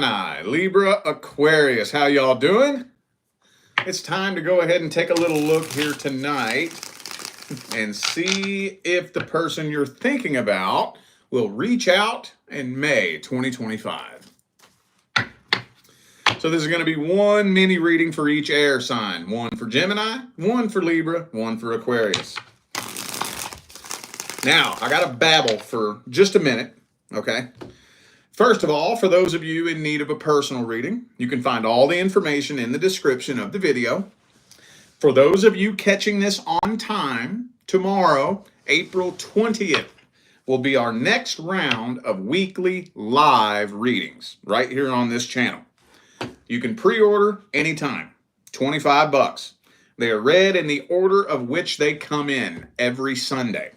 Gemini, Libra, Aquarius. How y'all doing? It's time to go ahead and take a little look here tonight and see if the person you're thinking about will reach out in May 2025. So this is going to be one mini reading for each air sign. One for Gemini, one for Libra, one for Aquarius. Now, I got to babble for just a minute, okay? First of all, for those of you in need of a personal reading, you can find all the information in the description of the video. For those of you catching this on time, tomorrow, April 20th, will be our next round of weekly live readings right here on this channel. You can pre-order anytime, $25. They are read in the order of which they come in every Sunday.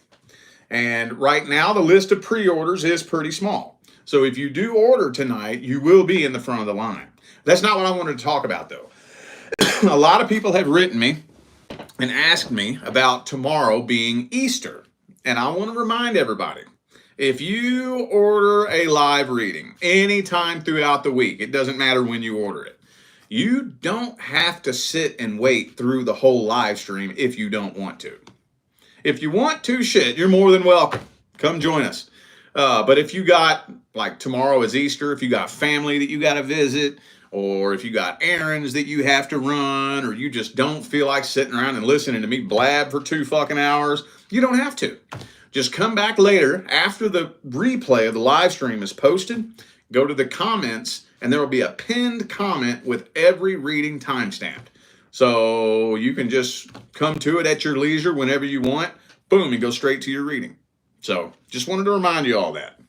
And right now, the list of pre-orders is pretty small. So if you do order tonight, you will be in the front of the line. That's not what I wanted to talk about, though. A lot of people have written me and asked me about tomorrow being Easter. And I want to remind everybody, if you order a live reading anytime throughout the week, it doesn't matter when you order it, you don't have to sit and wait through the whole live stream if you don't want to. If you want to, you're more than welcome. Come join us. But if you got, like tomorrow is Easter, if you got family that you got to visit, or if you got errands that you have to run, or you just don't feel like sitting around and listening to me blab for 2 fucking hours, you don't have to. Just come back later after the replay of the live stream is posted, go to the comments, and there will be a pinned comment with every reading timestamped. So you can just come to it at your leisure whenever you want, boom, and go straight to your reading. So just wanted to remind you all that.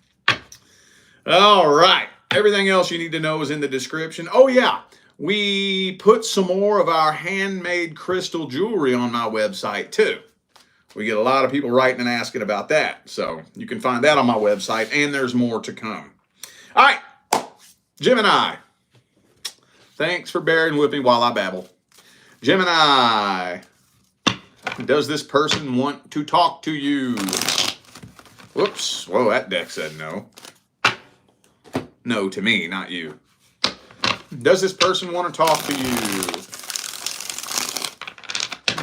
All right. Everything else you need to know is in the description. Oh, yeah. We put some more of our handmade crystal jewelry on my website, too. We get a lot of people writing and asking about that. So you can find that on my website, and there's more to come. All right. Gemini. Thanks for bearing with me while I babble. Gemini. Does this person want to talk to you? Whoops. Whoa, that deck said no. No to me, not you. Does this person want to talk to you?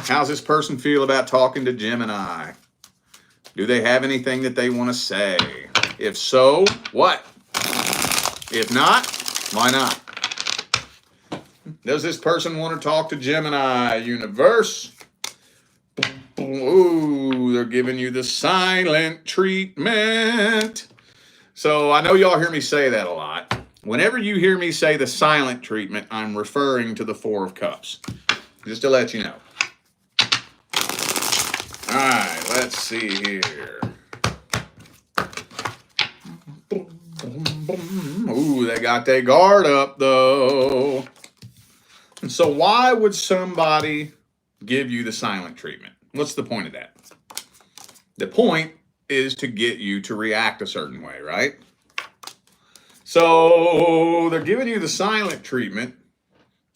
How's this person feel about talking to Gemini? Do they have anything that they want to say? If so, what? If not, why not? Does this person want to talk to Gemini, universe? Ooh, they're giving you the silent treatment. So I know y'all hear me say that a lot. Whenever you hear me say the silent treatment, I'm referring to the 4 of Cups. Just to let you know. All right, let's see here. Ooh, they got their guard up, though. So why would somebody give you the silent treatment? What's the point of that? The point is to get you to react a certain way, right? So they're giving you the silent treatment,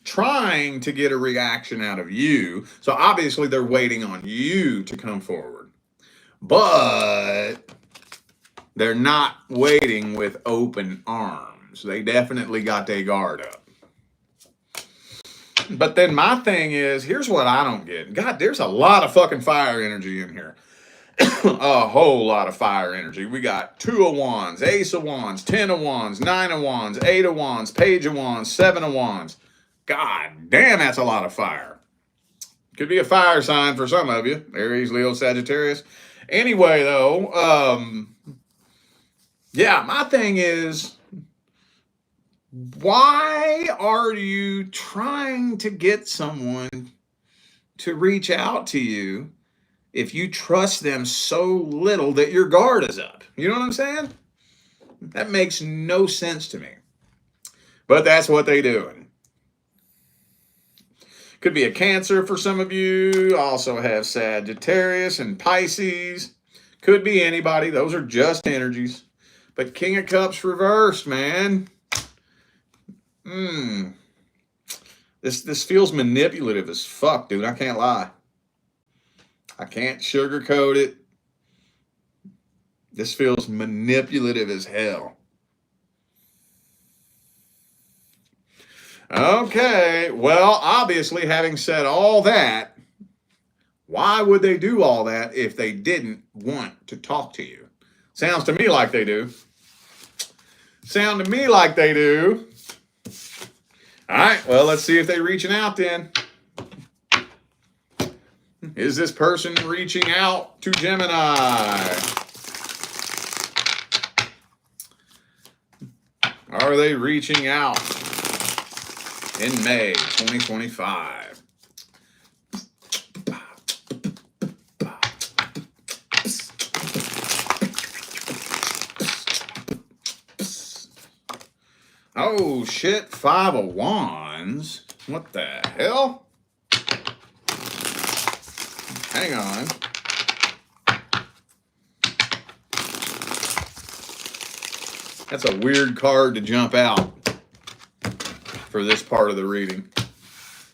trying to get a reaction out of you. So obviously they're waiting on you to come forward. But they're not waiting with open arms. They definitely got their guard up. But then my thing is, here's what I don't get. God, there's a lot of fucking fire energy in here. A whole lot of fire energy. We got 2 of Wands, Ace of Wands, 10 of Wands, 9 of Wands, 8 of Wands, Page of Wands, 7 of Wands. God damn, that's a lot of fire. Could be a fire sign for some of you. Aries, Leo, Sagittarius. Anyway, though, yeah, my thing is, why are you trying to get someone to reach out to you if you trust them so little that your guard is up? You know what I'm saying? That makes no sense to me. But that's what they're doing. Could be a Cancer for some of you. Also have Sagittarius and Pisces. Could be anybody. Those are just energies. But King of Cups reversed, man. This feels manipulative as fuck, dude. I can't lie. I can't sugarcoat it. This feels manipulative as hell. Okay, well, obviously, having said all that, why would they do all that if they didn't want to talk to you? Sounds to me like they do. Sound to me like they do. All right, well, let's see if they're reaching out then. Is this person reaching out to Gemini? Are they reaching out in May 2025? Oh shit, 5 of Wands. What the hell? Hang on. That's a weird card to jump out for this part of the reading.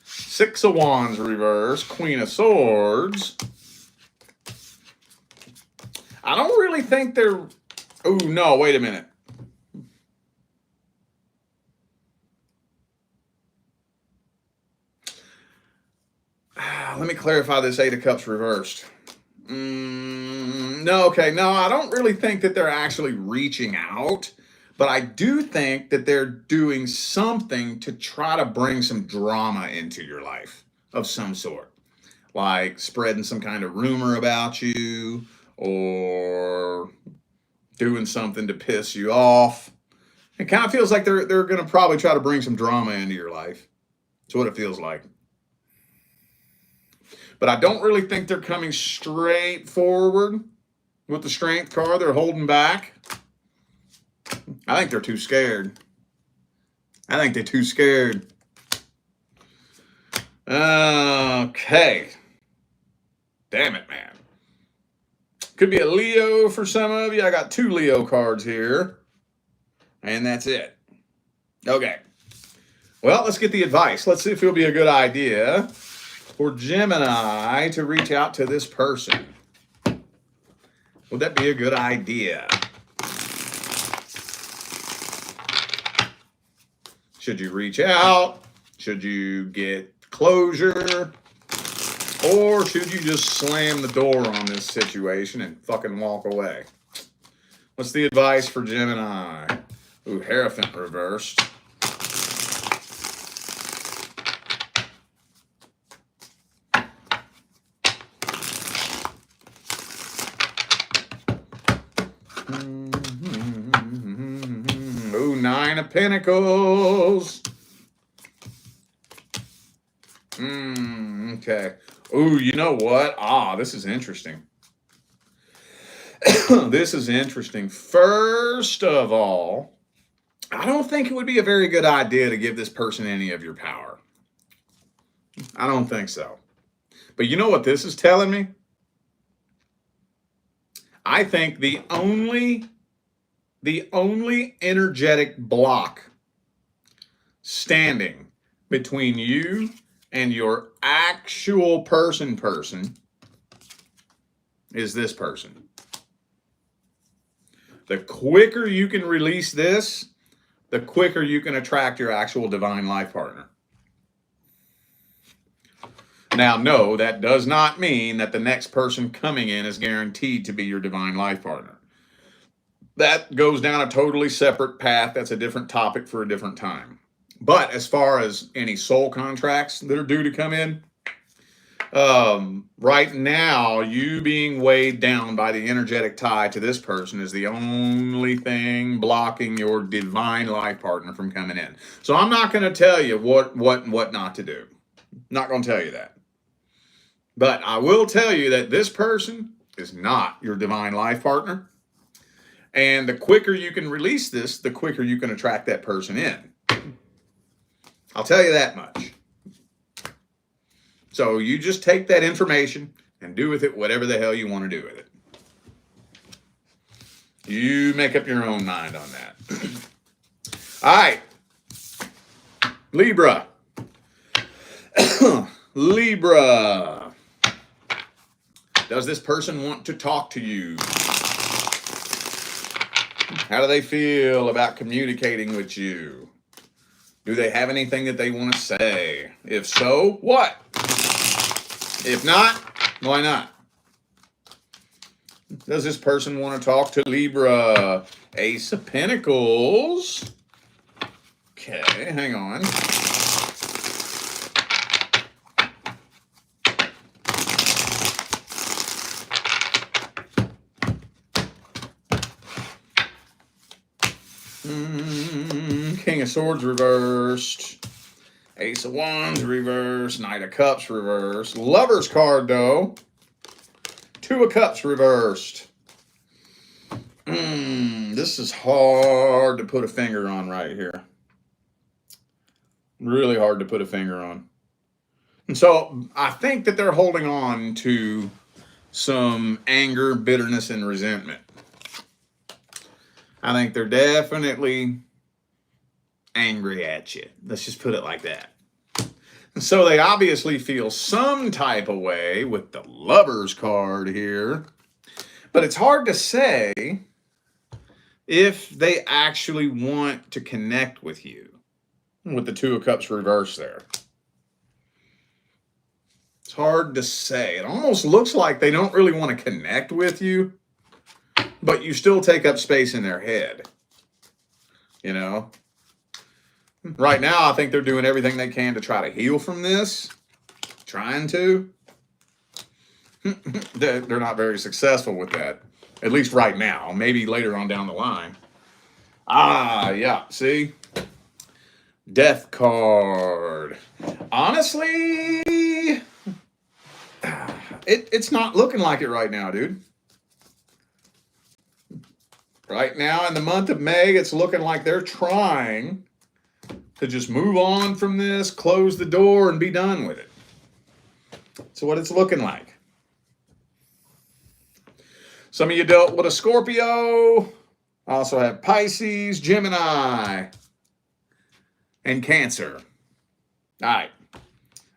6 of Wands reverse, Queen of Swords. I don't really think they're... Oh, no, wait a minute. Let me clarify this 8 of Cups reversed. No, okay, no, I don't really think that they're actually reaching out, but I do think that they're doing something to try to bring some drama into your life of some sort, like spreading some kind of rumor about you or doing something to piss you off. It kind of feels like they're going to probably try to bring some drama into your life. That's what it feels like. But I don't really think they're coming straight forward with the Strength card. They're holding back. I think they're too scared. I think they're too scared. Okay. Damn it, man. Could be a Leo for some of you. I got 2 Leo cards here. And that's it. Okay. Well, let's get the advice. Let's see if it'll be a good idea for Gemini to reach out to this person. Would that be a good idea? Should you reach out? Should you get closure? Or should you just slam the door on this situation and fucking walk away? What's the advice for Gemini? Ooh, Hierophant reversed. Ooh, 9 of Pentacles. Okay. Ooh, you know what? This is interesting. This is interesting. First of all, I don't think it would be a very good idea to give this person any of your power. I don't think so. But you know what this is telling me? I think the only energetic block standing between you and your actual person is this person. The quicker you can release this, the quicker you can attract your actual divine life partner. Now, no, that does not mean that the next person coming in is guaranteed to be your divine life partner. That goes down a totally separate path. That's a different topic for a different time. But as far as any soul contracts that are due to come in, right now, you being weighed down by the energetic tie to this person is the only thing blocking your divine life partner from coming in. So I'm not going to tell you what not to do. Not going to tell you that. But I will tell you that this person is not your divine life partner. And the quicker you can release this, the quicker you can attract that person in. I'll tell you that much. So you just take that information and do with it whatever the hell you want to do with it. You make up your own mind on that. All right. Libra. Libra. Does this person want to talk to you? How do they feel about communicating with you? Do they have anything that they want to say? If so, what? If not, why not? Does this person want to talk to Libra? Ace of Pentacles. Okay, hang on. King of Swords reversed. Ace of Wands reversed. Knight of Cups reversed. Lover's card, though. Two of Cups reversed. This is hard to put a finger on right here. Really hard to put a finger on. And so I think that they're holding on to some anger, bitterness, and resentment. I think they're definitely angry at you. Let's just put it like that. And so they obviously feel some type of way with the Lover's card here. But it's hard to say if they actually want to connect with you with the Two of Cups reversed there. It's hard to say. It almost looks like they don't really want to connect with you, but you still take up space in their head. You know? Right now, I think they're doing everything they can to try to heal from this. Trying to. They're not very successful with that. At least right now. Maybe later on down the line. Yeah. See? Death card. Honestly, it's not looking like it right now, dude. Right now, in the month of May, it's looking like they're trying to just move on from this, close the door, and be done with it. So what it's looking like. Some of you dealt with a Scorpio. I also have Pisces, Gemini, and Cancer. All right.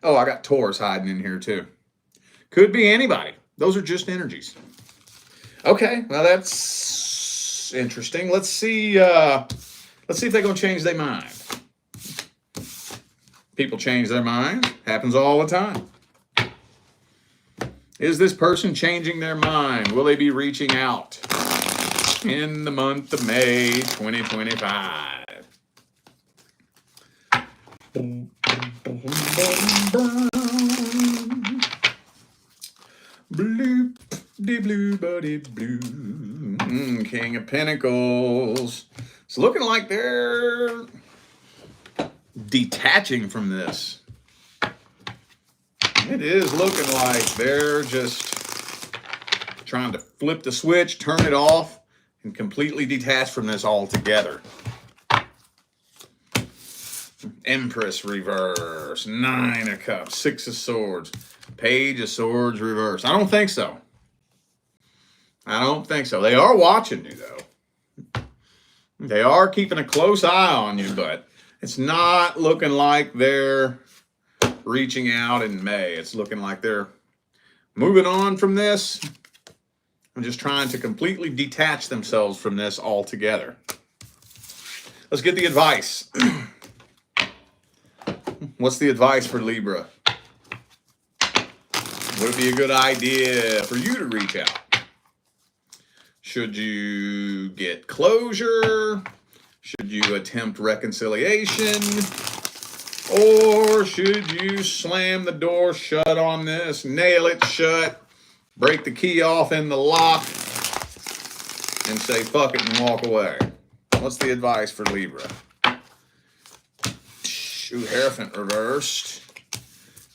Oh, I got Taurus hiding in here too. Could be anybody. Those are just energies. Okay, well that's interesting. Let's see if they're gonna change their mind. People change their mind. Happens all the time. Is this person changing their mind? Will they be reaching out in the month of May 2025? Bloop, de blue, buddy, blue. King of Pentacles. It's looking like they're detaching from this. It is looking like they're just trying to flip the switch, turn it off, and completely detach from this altogether. Empress reverse, Nine of Cups, Six of Swords, Page of Swords reverse. I don't think so. I don't think so. They are watching you, though. They are keeping a close eye on you, but it's not looking like they're reaching out in May. It's looking like they're moving on from this and just trying to completely detach themselves from this altogether. Let's get the advice. What's the advice for Libra? Would it be a good idea for you to reach out? Should you get closure? Should you attempt reconciliation? Or should you slam the door shut on this, nail it shut, break the key off in the lock, and say fuck it and walk away? What's the advice for Libra? Hierophant reversed.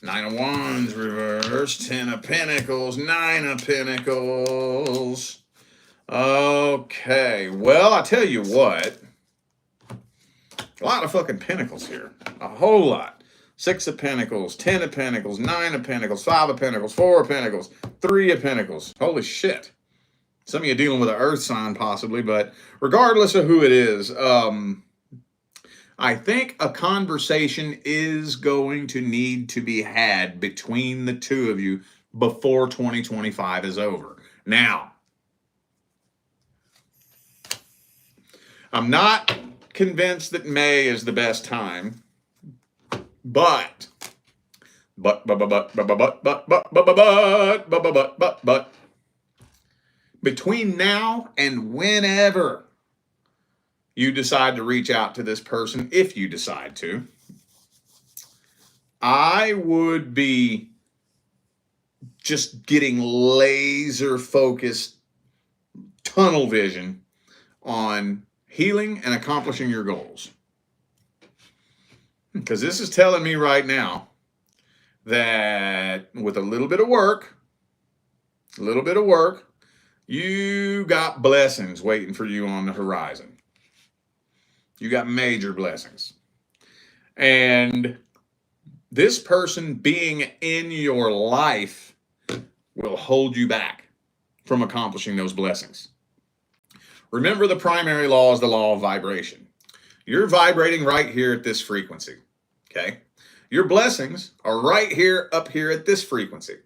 Nine of Wands reversed. Ten of Pentacles. Nine of Pentacles. Okay, well, I tell you what. A lot of fucking Pentacles here. A whole lot. Six of Pentacles. 10 of Pentacles. 9 of Pentacles. 5 of Pentacles. 4 of Pentacles. 3 of Pentacles. Holy shit. Some of you dealing with an earth sign possibly, but regardless of who it is, I think a conversation is going to need to be had between the two of you before 2025 is over. Now, I'm not convinced that May is the best time, but between now and whenever you decide to reach out to this person, if you decide to, I would be just getting laser focused, tunnel vision on healing and accomplishing your goals. Because this is telling me right now that with a little bit of work, you got blessings waiting for you on the horizon. You got major blessings. And this person being in your life will hold you back from accomplishing those blessings. Remember, the primary law is the law of vibration. You're vibrating right here at this frequency, okay? Your blessings are right here, up here at this frequency.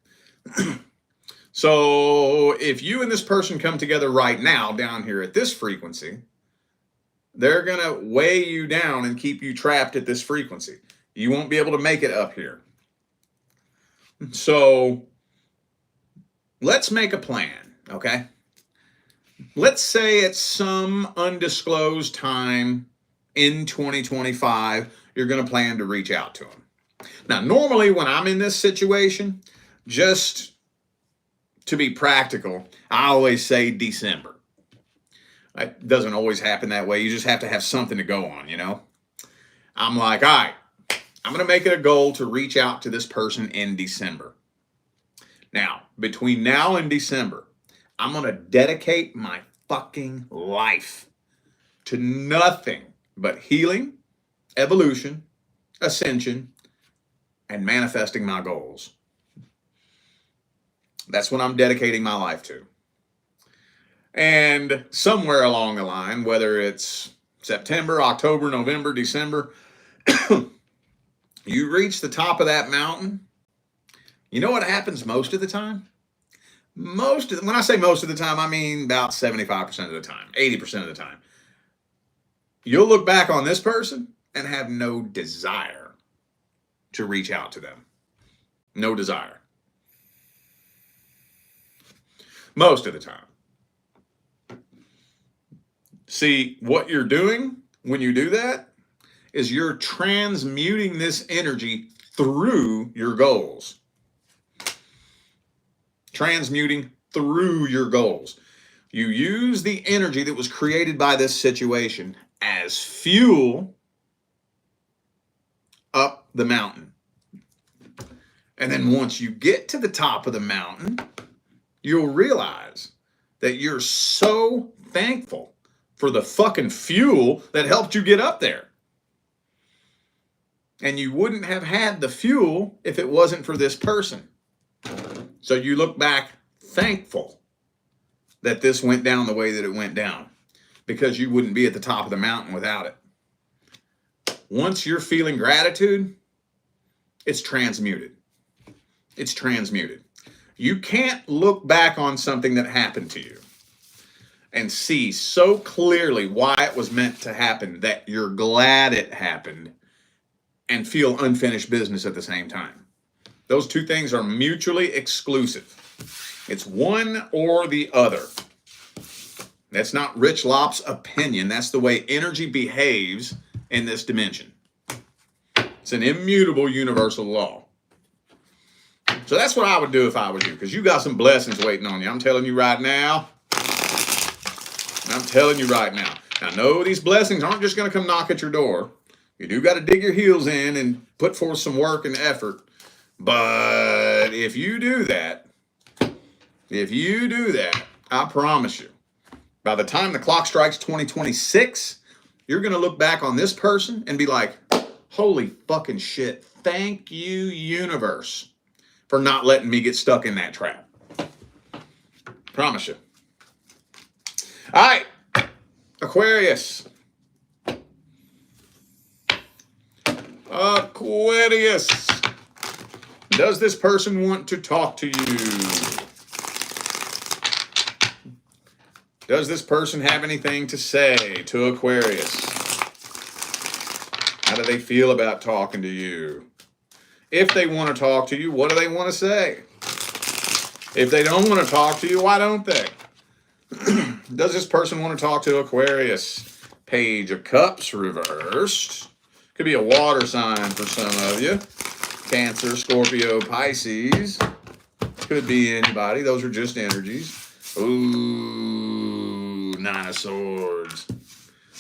So if you and this person come together right now down here at this frequency, they're going to weigh you down and keep you trapped at this frequency. You won't be able to make it up here. So let's make a plan, okay? Let's say at some undisclosed time in 2025, you're going to plan to reach out to them. Now, normally when I'm in this situation, just to be practical, I always say December. It doesn't always happen that way. You just have to have something to go on, you know? I'm like, all right, I'm going to make it a goal to reach out to this person in December. Now, between now and December, I'm going to dedicate my fucking life to nothing but healing, evolution, ascension, and manifesting my goals. That's what I'm dedicating my life to. And somewhere along the line, whether it's September, October, November, December, you reach the top of that mountain. You know what happens most of the time? When I say most of the time, I mean about 75% of the time, 80% of the time. You'll look back on this person and have no desire to reach out to them. No desire. Most of the time. See, what you're doing when you do that is you're transmuting this energy through your goals. Transmuting through your goals. You use the energy that was created by this situation as fuel up the mountain. And then once you get to the top of the mountain, you'll realize that you're so thankful for the fucking fuel that helped you get up there. And you wouldn't have had the fuel if it wasn't for this person. So you look back thankful that this went down the way that it went down, because you wouldn't be at the top of the mountain without it. Once you're feeling gratitude, it's transmuted. It's transmuted. You can't look back on something that happened to you and see so clearly why it was meant to happen that you're glad it happened and feel unfinished business at the same time. Those two things are mutually exclusive. It's one or the other. That's not Rich Lopp's opinion. That's the way energy behaves in this dimension. It's an immutable universal law. So that's what I would do if I was you, because you got some blessings waiting on you. I'm telling you right now. Now, no, these blessings aren't just going to come knock at your door. You do got to dig your heels in and put forth some work and effort. But if you do that, I promise you, by the time the clock strikes 2026, you're going to look back on this person and be like, holy fucking shit, thank you, universe, for not letting me get stuck in that trap. Promise you. All right, Aquarius. Aquarius. Does this person want to talk to you? Does this person have anything to say to Aquarius? do they feel about talking to you? If they want to talk to you, what do they want to say? If they don't want to talk to you, why don't they? Does this person want to talk to Aquarius? Page of Cups reversed. Could be a water sign for some of you. Cancer, Scorpio, Pisces. Could be anybody. Those are just energies. Ooh, Nine of Swords.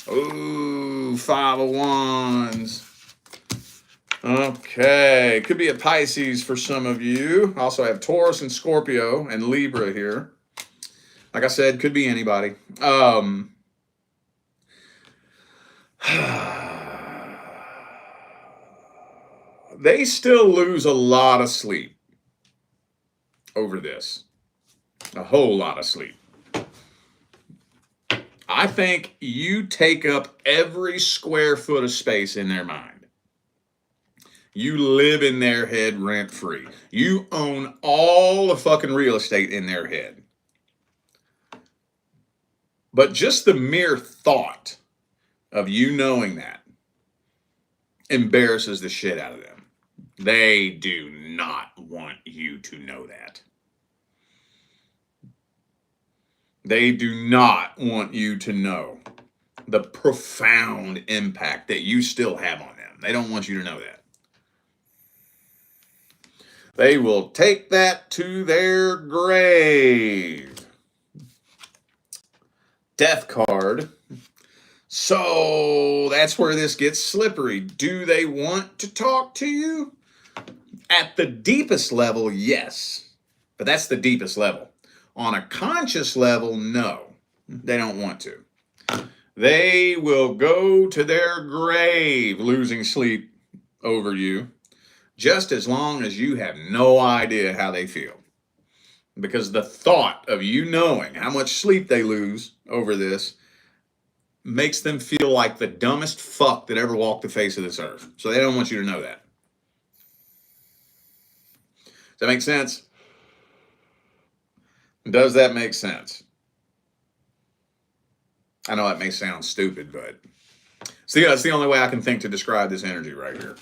Ooh, Five of Wands. Okay, could be a Pisces for some of you. Also have Taurus and Scorpio and Libra here. Like I said, could be anybody. They still lose a lot of sleep over this. A whole lot of sleep. I think you take up every square foot of space in their mind. You live in their head rent-free. You own all the fucking real estate in their head. But just the mere thought of you knowing that embarrasses the shit out of them. They do not want you to know that. They do not want you to know the profound impact that you still have on them. They don't want you to know that. They will take that to their grave. Death card. So that's where this gets slippery. Do they want to talk to you? At the deepest level, yes. But that's the deepest level. On a conscious level, no. They don't want to. They will go to their grave losing sleep over you, just as long as you have no idea how they feel. Because the thought of you knowing how much sleep they lose over this makes them feel like the dumbest fuck that ever walked the face of this earth. So they don't want you to know that. Does that make sense? Does that make sense? I know that may sound stupid, but see, that's the only way I can think to describe this energy right here.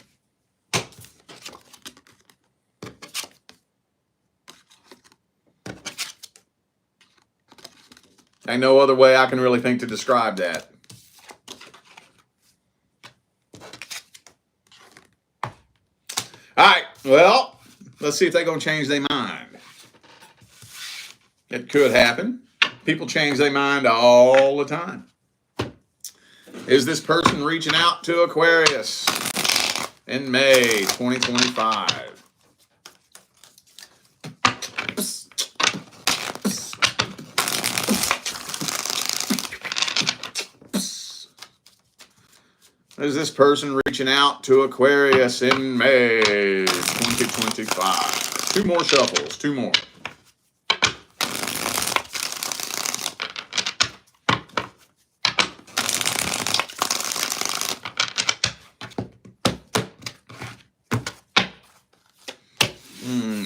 Ain't no other way I can really think to describe that. All right, well, let's see if they're going to change their mind. It could happen. People change their mind all the time. Is this person reaching out to Aquarius in May 2025? Is this person reaching out to Aquarius in May 2025? Two more shuffles, two more.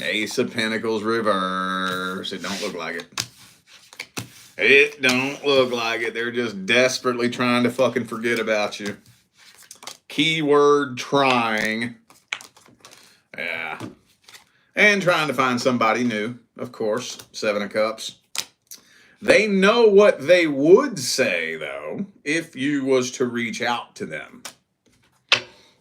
Ace of Pentacles reverse. It don't look like it. It don't look like it. They're just desperately trying to fucking forget about you. Keyword trying. Yeah. And trying to find somebody new, of course. Seven of Cups. They know what they would say, though, if you was to reach out to them.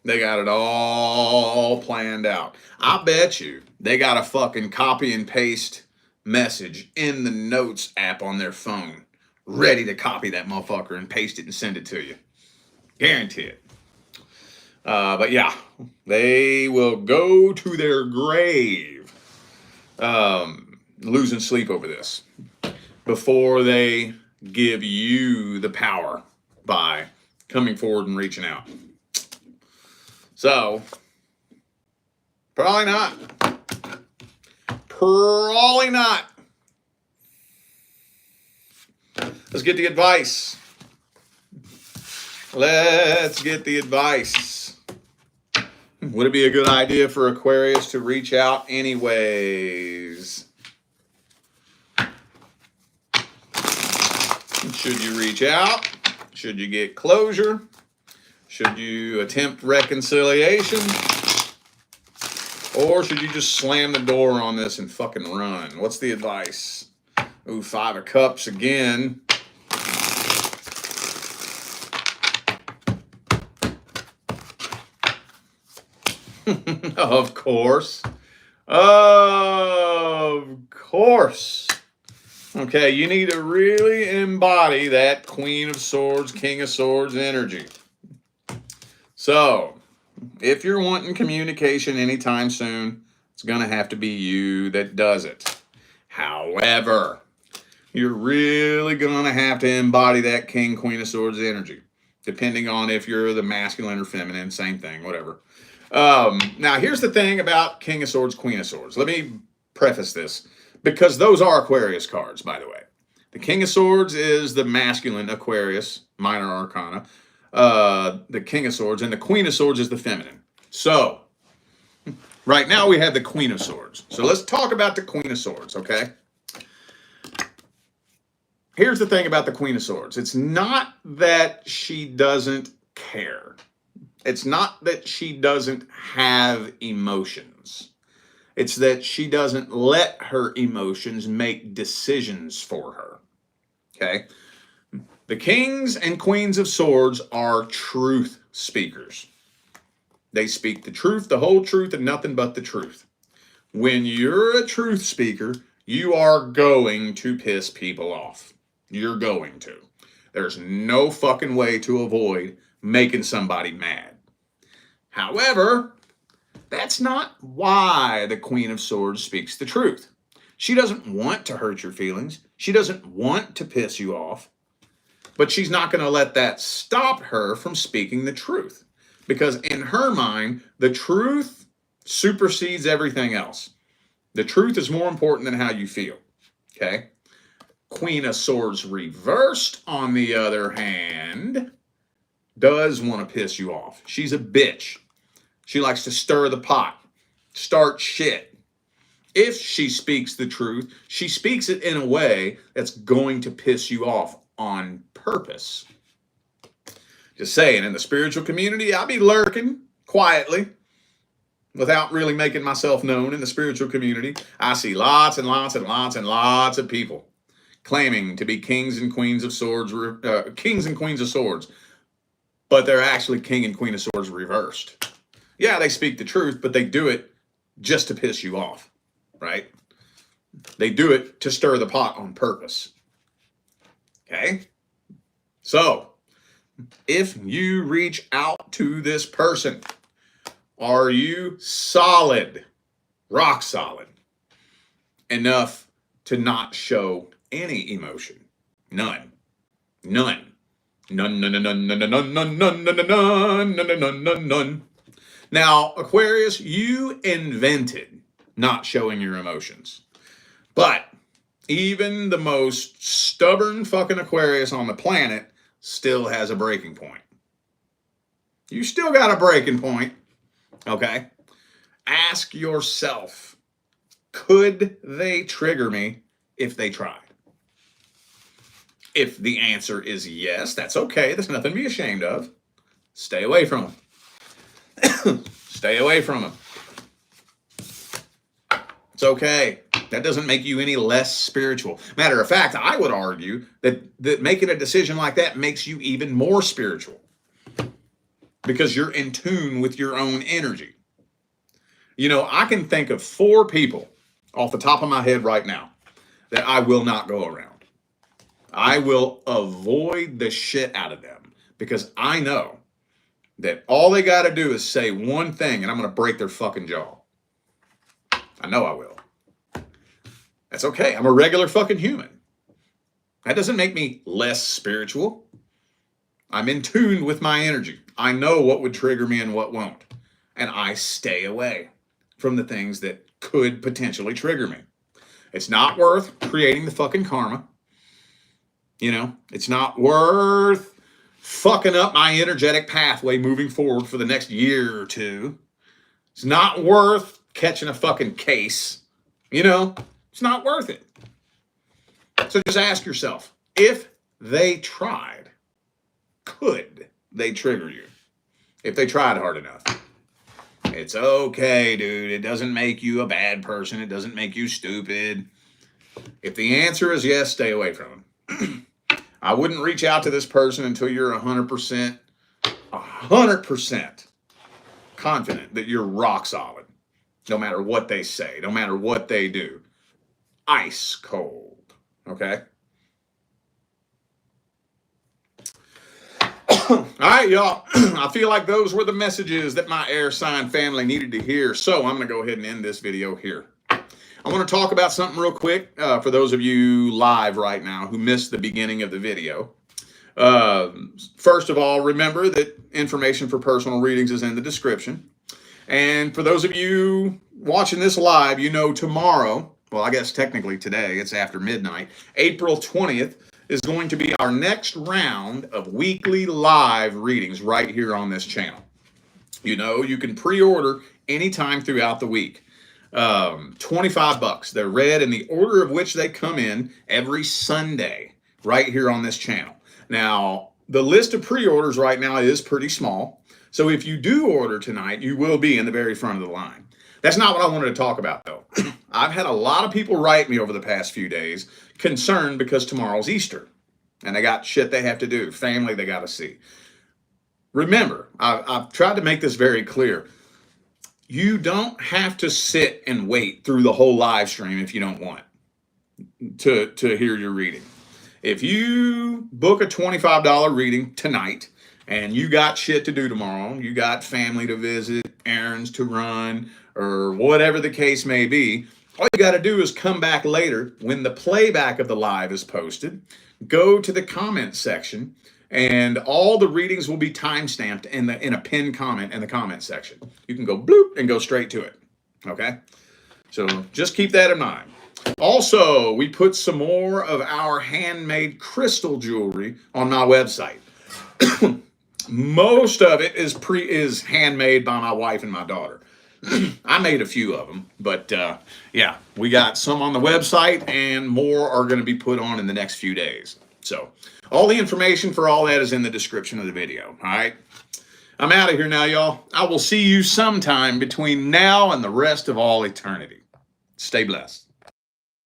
They got it all planned out. I bet you they got a fucking copy and paste message in the notes app on their phone, ready to copy that motherfucker and paste it and send it to you. Guarantee it. But yeah, they will go to their grave losing sleep over this before they give you the power by coming forward and reaching out. So, probably not. Probably not. Let's get the advice. Let's get the advice. Would it be a good idea for Aquarius to reach out anyways? Should you reach out? Should you get closure? Should you attempt reconciliation? Or should you just slam the door on this and fucking run? What's the advice? Ooh, 5 of Cups again. Of course. Of course. Okay, you need to really embody that Queen of Swords, King of Swords energy. So, if you're wanting communication anytime soon, it's going to have to be you that does it. However, you're really going to have to embody that King, Queen of Swords energy, depending on if you're the masculine or feminine, same thing, whatever. Now, here's the thing about King of Swords, Queen of Swords. Let me preface this, because those are Aquarius cards, by the way. The King of Swords is the masculine Aquarius, minor arcana. The King of Swords, and the Queen of Swords is the feminine. So, right now we have the Queen of Swords. So let's talk about the Queen of Swords, okay? Here's the thing about the Queen of Swords. It's not that she doesn't care. It's not that she doesn't have emotions. It's that she doesn't let her emotions make decisions for her, okay? The Kings and Queens of Swords are truth speakers. They speak the truth, the whole truth, and nothing but the truth. When you're a truth speaker, you are going to piss people off. You're going to. There's no fucking way to avoid making somebody mad. However, that's not why the Queen of Swords speaks the truth. She doesn't want to hurt your feelings. She doesn't want to piss you off. But she's not going to let that stop her from speaking the truth. Because in her mind, the truth supersedes everything else. The truth is more important than how you feel. Okay? Queen of Swords reversed, on the other hand, does want to piss you off. She's a bitch. She likes to stir the pot, start shit. If she speaks the truth, she speaks it in a way that's going to piss you off on purpose. Just saying, in the spiritual community, I'll be lurking quietly without really making myself known in the spiritual community. I see lots and lots and lots and lots of people claiming to be kings and queens of swords, kings and queens of swords, but they're actually king and queen of swords reversed. Yeah, they speak the truth, but they do it just to piss you off, right? They do it to stir the pot on purpose. Okay? So, if you reach out to this person, are you solid, rock solid, enough to not show any emotion? None. None. None, none, none, none, none, none, none, none, none, none, none, none, none. Now, Aquarius, you invented not showing your emotions. But even the most stubborn fucking Aquarius on the planet still has a breaking point. You still got a breaking point, okay? Ask yourself, could they trigger me if they tried? If the answer is yes, that's okay. There's nothing to be ashamed of. Stay away from them. Stay away from them. It's okay. That doesn't make you any less spiritual. Matter of fact, I would argue that making a decision like that makes you even more spiritual, because you're in tune with your own energy. You know, I can think of 4 people off the top of my head right now that I will not go around. I will avoid the shit out of them, because I know that all they got to do is say one thing and I'm going to break their fucking jaw. I know I will. That's okay. I'm a regular fucking human. That doesn't make me less spiritual. I'm in tune with my energy. I know what would trigger me and what won't. And I stay away from the things that could potentially trigger me. It's not worth creating the fucking karma. You know, it's not worth fucking up my energetic pathway moving forward for the next year or 2. It's not worth catching a fucking case. You know, it's not worth it. So just ask yourself, if they tried, could they trigger you? if they tried hard enough. It's okay, dude. It doesn't make you a bad person. It doesn't make you stupid. If the answer is yes, stay away from them. I wouldn't reach out to this person until you're 100% confident that you're rock solid, no matter what they say, no matter what they do. Ice cold, okay? All right, y'all. I feel like those were the messages that my air sign family needed to hear, so I'm going to go ahead and end this video here. I want to talk about something real quick for those of you live right now who missed the beginning of the video. First of all, remember that information for personal readings is in the description. And for those of you watching this live, you know tomorrow, well, I guess technically today, it's after midnight, April 20th, is going to be our next round of weekly live readings right here on this channel. You know, you can pre-order anytime throughout the week. $25. They're read in the order of which they come in every Sunday right here on this channel. Now, the list of pre-orders right now is pretty small. So if you do order tonight, you will be in the very front of the line. That's not what I wanted to talk about, though. I've had a lot of people write me over the past few days concerned because tomorrow's Easter. And they got shit they have to do, family they got to see. Remember, I've tried to make this very clear. You don't have to sit and wait through the whole live stream if you don't want to hear your reading. If you book a $25 reading tonight and you got shit to do tomorrow, you got family to visit, errands to run, or whatever the case may be, all you got to do is come back later when the playback of the live is posted, go to the comment section, and all the readings will be time-stamped in a pinned comment in the comment section. You can go bloop and go straight to it, okay? So just keep that in mind. Also, we put some more of our handmade crystal jewelry on my website. Most of it is handmade by my wife and my daughter. I made a few of them, but yeah, we got some on the website and more are going to be put on in the next few days. So all the information for all that is in the description of the video. All right. I'm out of here now, y'all. I will see you sometime between now and the rest of all eternity. Stay blessed.